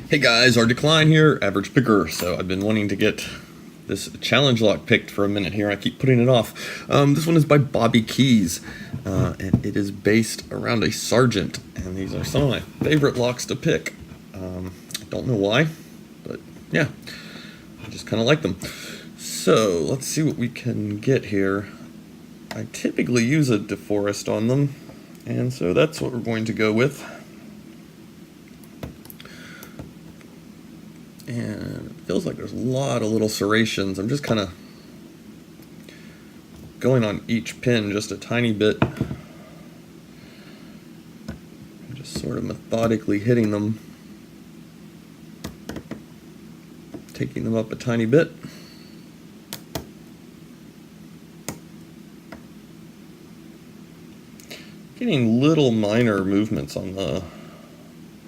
Hey guys, our decline here, average picker. So I've been wanting to get this challenge lock picked for a minute here. I keep putting it off. This one is by Keyz, and it is based around a Sargent. And these are some of my favorite locks to pick. I don't know why, but yeah, I just kind of like them. So let's see what we can get here. I typically use a deforest on them, and so that's what we're going to go with. And it feels like there's a lot of little serrations. I'm just kind of going on each pin just a tiny bit. I'm just sort of methodically hitting them, taking them up a tiny bit. Getting little minor movements on the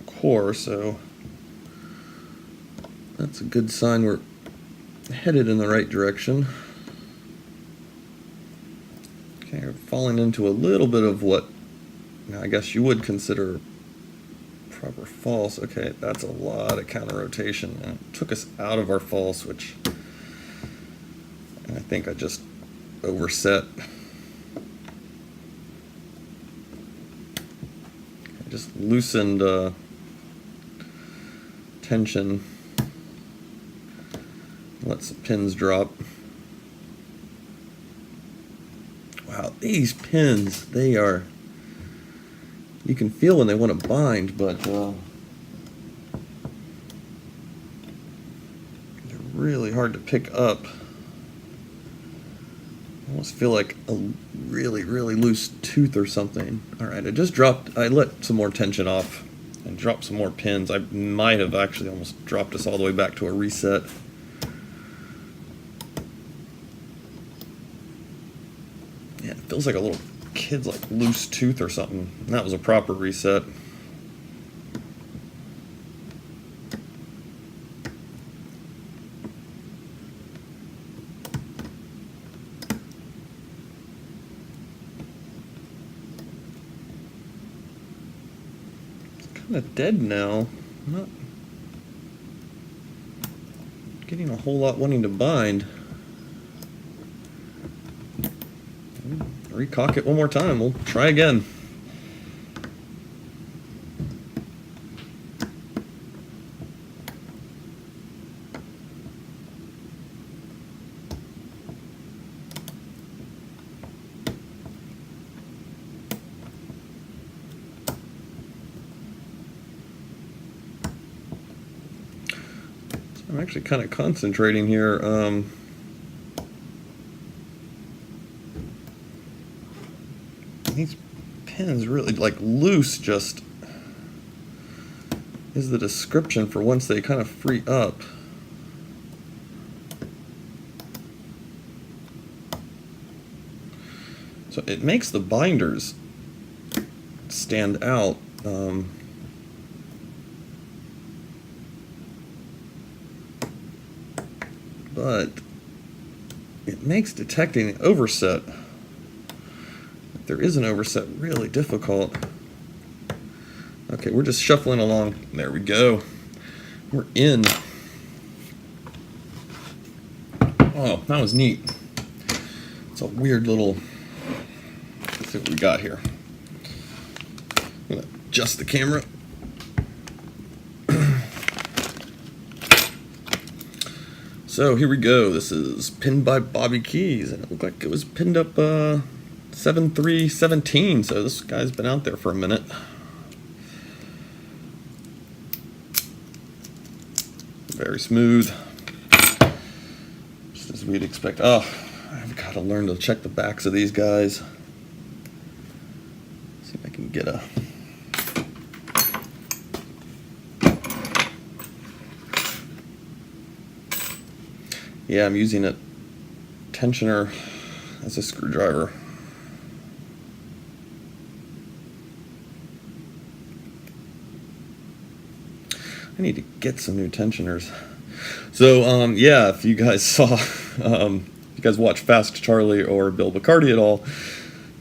core, so that's a good sign we're headed in the right direction. Okay, we're falling into a little bit of what I guess you would consider proper false. Okay, that's a lot of counter rotation, and it took us out of our false, which I think I just overset. I just loosened tension. Let some pins drop. Wow, these pins, they are, you can feel when they want to bind, but they're really hard to pick up. I almost feel like a really, really loose tooth or something. Alright, I let some more tension off and dropped some more pins. I might have actually almost dropped us all the way back to a reset. Yeah, it feels like a little kid's like loose tooth or something. And that was a proper reset. It's kind of dead now. I'm not getting a whole lot wanting to bind. Recock it one more time. We'll try again. So I'm actually kind of concentrating here. These pins really, like, loose just is the description for once they kind of free up. So it makes the binders stand out. But it makes detecting an overset, there is an overset, really difficult. Okay, we're just shuffling along. There we go. We're in. Oh, that was neat. It's a weird little, let's see what we got here. I'm gonna adjust the camera. So here we go. This is pinned by Keyz, and it looked like it was pinned up 7/3/17, so this guy's been out there for a minute. Very smooth, just as we'd expect. Oh, I've got to learn to check the backs of these guys. See if I can get a... Yeah, I'm using a tensioner as a screwdriver. I need to get some new tensioners. So, yeah, if you guys saw, if you guys watch FastCharlie or Bill at all,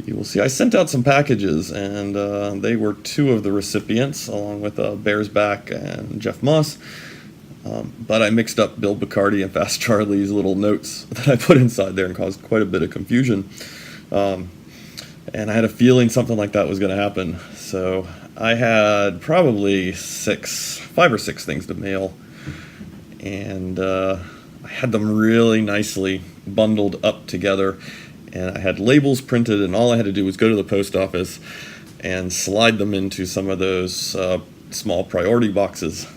you will see I sent out some packages, and they were two of the recipients, along with Bears Back and Jeff Moss. But I mixed up Bill Bacardi and FastCharlie's little notes that I put inside there and caused quite a bit of confusion. And I had a feeling something like that was going to happen. So I had probably 5 or 6 things to mail. And I had them really nicely bundled up together. And I had labels printed, and all I had to do was go to the post office and slide them into some of those small priority boxes.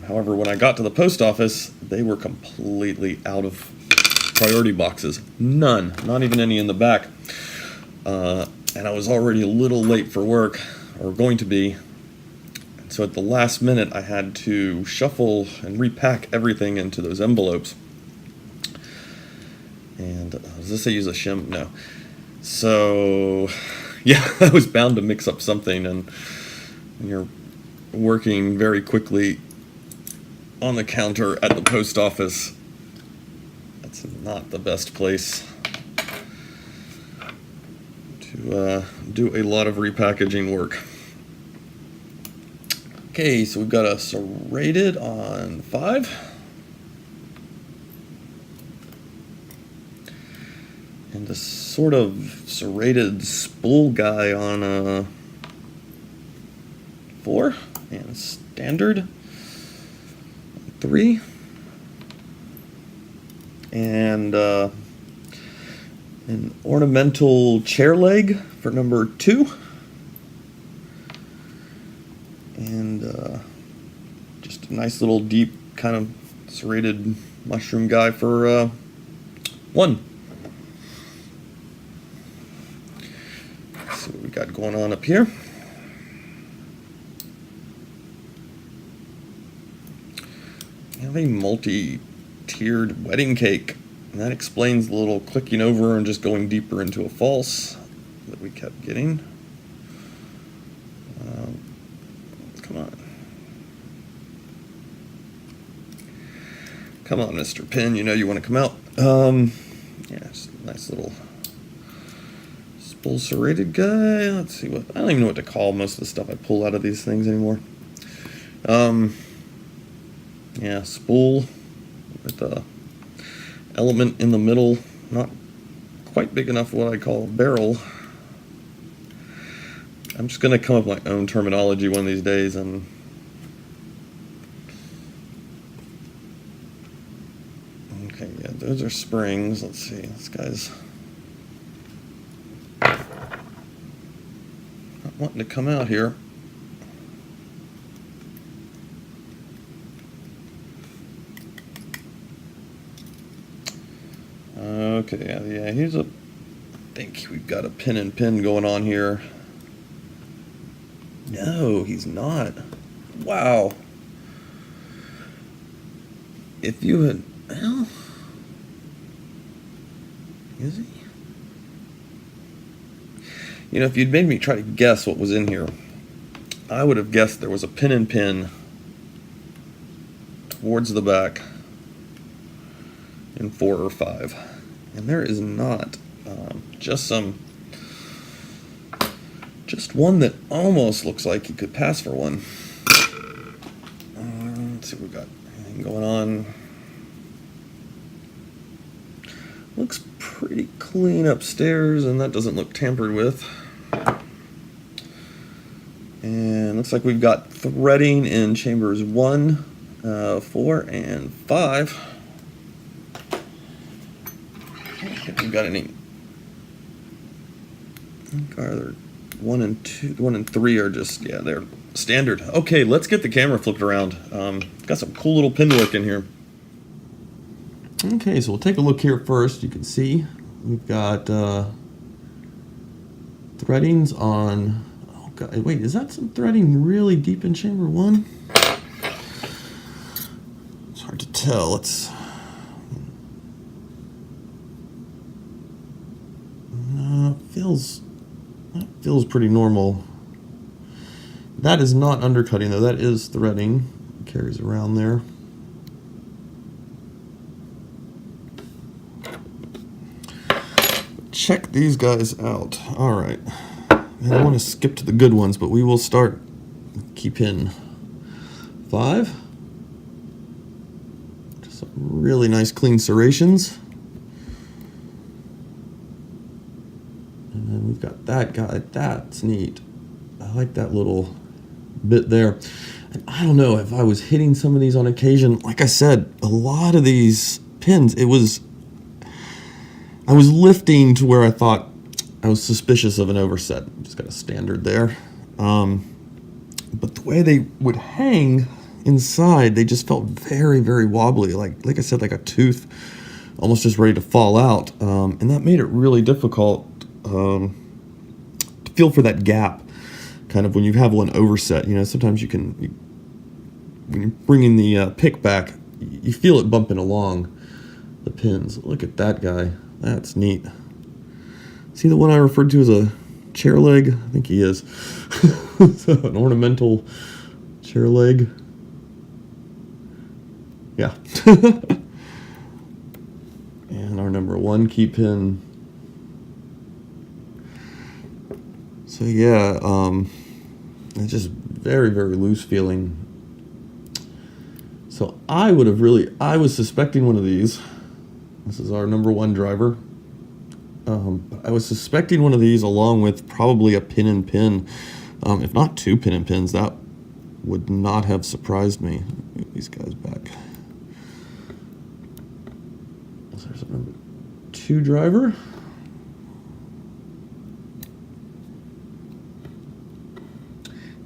However, when I got to the post office, they were completely out of priority boxes. None, not even any in the back. And I was already a little late for work, or going to be. And so at the last minute, I had to shuffle and repack everything into those envelopes. And does this say use a shim? No. So, yeah, I was bound to mix up something, and you're working very quickly on the counter at the post office. That's not the best place to do a lot of repackaging work. Okay, so we've got a serrated on 5. And a sort of serrated spool guy on 4. And standard 3. And an ornamental chair leg for number 2. And just a nice little deep kind of serrated mushroom guy for 1. Let's see what we got going on up here. We have a multi-tiered wedding cake, and that explains the little clicking over and just going deeper into a false that we kept getting. Come on. Come on, Mr. Pin, you know you want to come out. Yeah, just a nice little spool serrated guy. Let's see what, I don't even know what to call most of the stuff I pull out of these things anymore. Yeah, spool with the element in the middle, not quite big enough for what I call a barrel. I'm just going to come up with my own terminology one of these days. And okay, yeah, those are springs. Let's see, this guy's not wanting to come out here. Okay, yeah, here's I think we've got a pin and pin going on here. No, he's not. Wow. If you had, well, is he? You know, if you'd made me try to guess what was in here, I would have guessed there was a pin and pin towards the back in 4 or 5. And there is not. Just one that almost looks like he could pass for one. Let's see if we've got anything going on. Looks pretty clean upstairs, and that doesn't look tampered with. And looks like we've got threading in chambers 1, 4, and 5. If we've got any. Are 1 and 2, 1 and 3 are just, yeah, they're standard. Okay, let's get the camera flipped around. Got some cool little pin work in here. Okay, so we'll take a look here first. You can see we've got threadings on. Oh God, wait, is that some threading really deep in chamber 1? It's hard to tell. Let's. That feels pretty normal. That is not undercutting though, that is threading. It carries around there. check these guys out. All right. And I want to skip to the good ones, but we will start key pin 5. Just some really nice clean serrations. And then we've got that guy. That's neat. I like that little bit there. And I don't know if I was hitting some of these on occasion. Like I said, a lot of these pins, I was lifting to where I thought I was suspicious of an overset. Just got a standard there. But the way they would hang inside, they just felt very, very wobbly. Like I said, like a tooth almost just ready to fall out. And that made it really difficult to feel for that gap. Kind of when you have one overset, sometimes when you're bringing the pick back, you feel it bumping along the pins. Look at that guy. That's neat. See the one I referred to as a chair leg? I think he is. An ornamental chair leg. Yeah. And our number 1 key pin. So yeah, it's just very, very loose feeling. So I was suspecting one of these. This is our number 1 driver. I was suspecting one of these along with probably a pin and pin. If not 2 pin and pins, that would not have surprised me. Get these guys back. So there's a number 2 driver.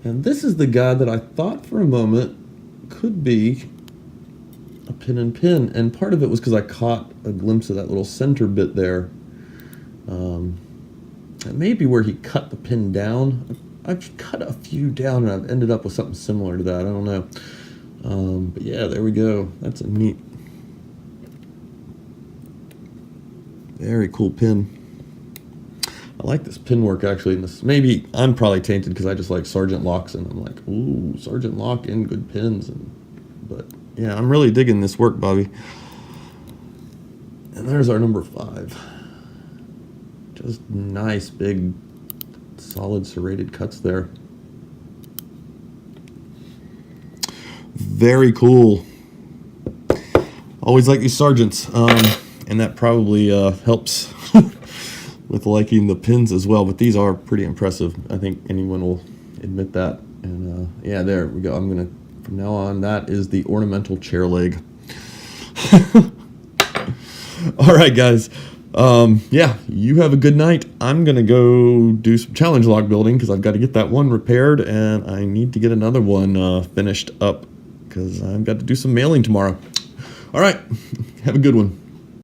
And this is the guy that I thought for a moment could be a pin and pin. And part of it was because I caught a glimpse of that little center bit there. It may be where he cut the pin down. I've cut a few down and I've ended up with something similar to that. I don't know. But yeah, there we go. That's a neat, very cool pin. I like this pin work actually. And this, maybe I'm probably tainted because I just like Sargent locks and I'm like, ooh, Sargent lock and good pins. But yeah, I'm really digging this work, Bobby. And there's our number 5. Just nice, big, solid serrated cuts there. Very cool. Always like these Sargents. And that probably helps with liking the pins as well. But these are pretty impressive. I think anyone will admit that. And yeah, there we go. From now on, that is the ornamental chair leg. All right, guys. Yeah, you have a good night. I'm going to go do some challenge lock building because I've got to get that one repaired and I need to get another one finished up because I've got to do some mailing tomorrow. All right, have a good one.